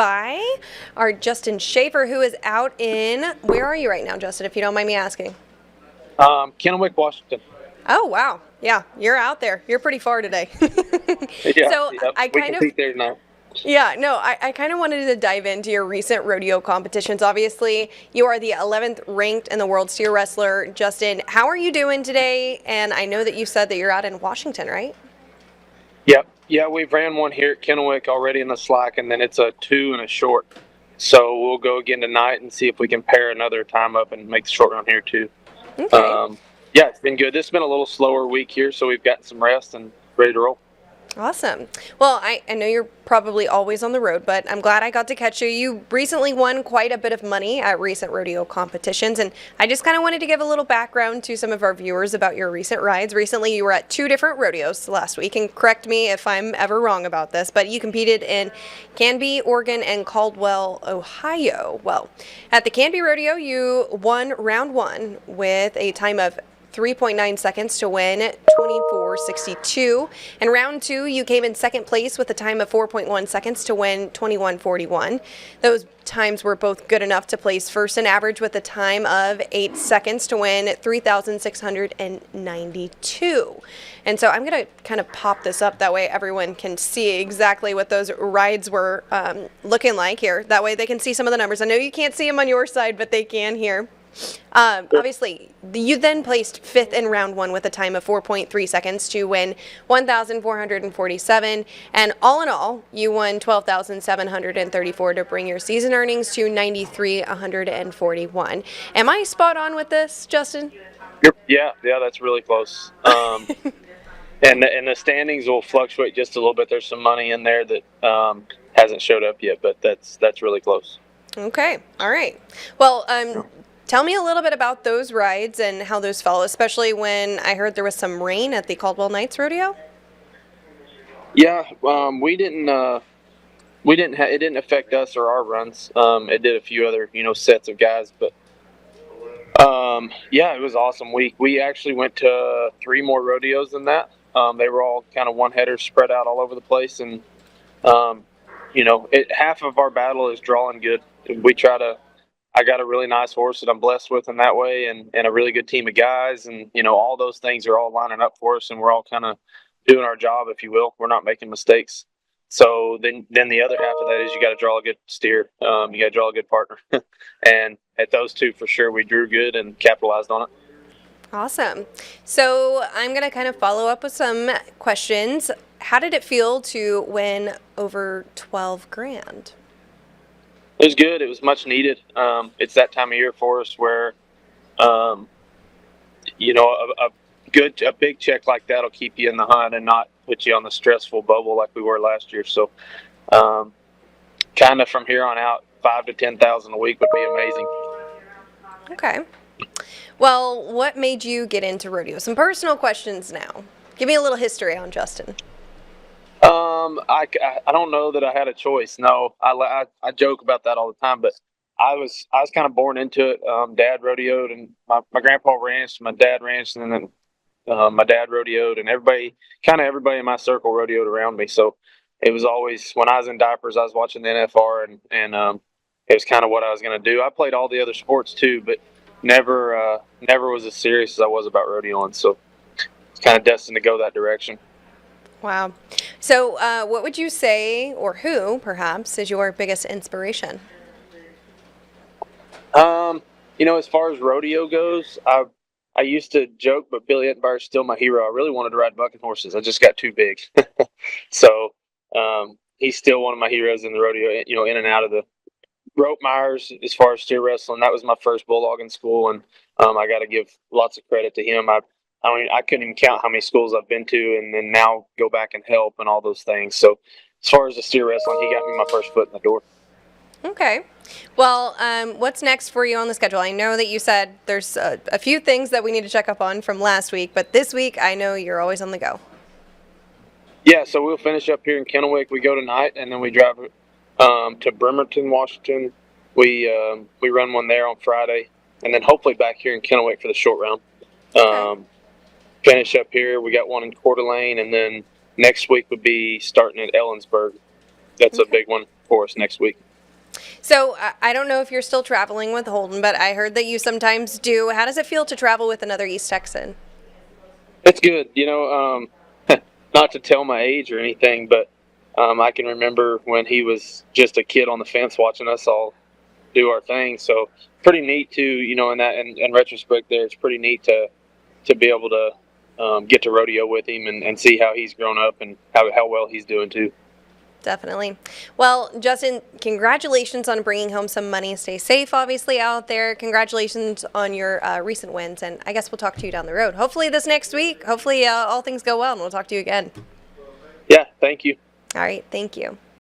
by our Justin Shaffer, who is out in, where are you right now, Justin, if you don't mind me asking? Kennewick, Washington. Oh, wow. Yeah, you're out there. You're pretty far today. Yeah, So yep. I We kind of compete there tonight. Yeah, no, I kind of wanted to dive into your recent rodeo competitions. Obviously, you are the 11th ranked in the world steer wrestler. Justin, how are you doing today? And I know that you said that you're out in Washington, right? Yep. Yeah, we've ran one here at Kennewick already in the slack, and then it's a 2 and a short. So we'll go again tonight and see if we can pair another time up and make the short run here too. Okay. Um, yeah, it's been good. This has been a little slower week here, so we've gotten some rest and ready to roll. Awesome. Well, I know you're probably always on the road, but I'm glad I got to catch you. You recently won quite a bit of money at recent rodeo competitions, and I just kind of wanted to give a little background to some of our viewers about your recent rides. Recently, you were at 2 different rodeos last week, and correct me if I'm ever wrong about this, but you competed in Canby, Oregon, and Caldwell, Ohio. Well, at the Canby Rodeo, you won round 1 with a time of 3.9 seconds to win 24.62. In round 2, you came in second place with a time of 4.1 seconds to win 21.41. Those times were both good enough to place first in average with a time of 8 seconds to win 3,692. And so I'm going to kind of pop this up that way everyone can see exactly what those rides were looking like here. That way they can see some of the numbers. I know you can't see them on your side, but they can here. Obviously, you then placed 5th in round 1 with a time of 4.3 seconds to win 1,447, and all in all, you won 12,734 to bring your season earnings to 93,141. Am I spot on with this, Justin? Yeah, that's really close. And the standings will fluctuate just a little bit. There's some money in there that hasn't showed up yet, but that's really close. Okay, all right. Well, tell me a little bit about those rides and how those felt, especially when I heard there was some rain at the Caldwell Knights Rodeo. Yeah, it didn't affect us or our runs. It did a few other sets of guys, but yeah, it was awesome. We actually went to 3 more rodeos than that. They were all kind of one headers spread out all over the place, and half of our battle is drawing good. I got a really nice horse that I'm blessed with in that way, and a really good team of guys, and all those things are all lining up for us, and we're all kind of doing our job, if you will. We're not making mistakes. So then the other half of that is you got to draw a good steer. You got to draw a good partner, and at those 2 for sure, we drew good and capitalized on it. Awesome. So I'm going to kind of follow up with some questions. How did it feel to win over 12 grand? It was good. It was much needed. It's that time of year for us where, a big check like that will keep you in the hunt and not put you on the stressful bubble like we were last year. So, kind of from here on out, 5 to 10,000 a week would be amazing. Okay. Well, what made you get into rodeo? Some personal questions now. Give me a little history on Justin. I don't know that I had a choice. No, I joke about that all the time, but I was kind of born into it. Dad rodeoed, and my grandpa ranched, my dad ranched, and then my dad rodeoed, and everybody in my circle rodeoed around me. So it was always, when I was in diapers, I was watching the NFR, and it was kind of what I was going to do. I played all the other sports too, but never was as serious as I was about rodeoing. So it's kind of destined to go that direction. Wow. So what would you say, or who perhaps, is your biggest inspiration? As far as rodeo goes, I used to joke, but Billy Ettenby's still my hero. I really wanted to ride bucking horses. I just got too big. So he's still one of my heroes in the rodeo, in and out of the rope mires. As far as steer wrestling, that was my first bulldog in school, and I got to give lots of credit to him. I couldn't even count how many schools I've been to, and then now go back and help and all those things. So as far as the steer wrestling, he got me my first foot in the door. Okay. Well, what's next for you on the schedule? I know that you said there's a few things that we need to check up on from last week, but this week I know you're always on the go. Yeah, so we'll finish up here in Kennewick. We go tonight, and then we drive to Bremerton, Washington. We run one there on Friday, and then hopefully back here in Kennewick for the short round. Okay. Finish up here. We got one in Coeur d'Alene, and then next week would be starting at Ellensburg. That's a big one for us next week. So I don't know if you're still traveling with Holden, but I heard that you sometimes do. How does it feel to travel with another East Texan? It's good, not to tell my age or anything, but I can remember when he was just a kid on the fence watching us all do our thing. So pretty neat too, in retrospect there, it's pretty neat to be able to get to rodeo with him and see how he's grown up and how well he's doing too. Definitely. Well, Justin, congratulations on bringing home some money. Stay safe, obviously, out there. Congratulations on your recent wins. And I guess we'll talk to you down the road. Hopefully this next week. Hopefully all things go well and we'll talk to you again. Yeah, thank you. All right. Thank you.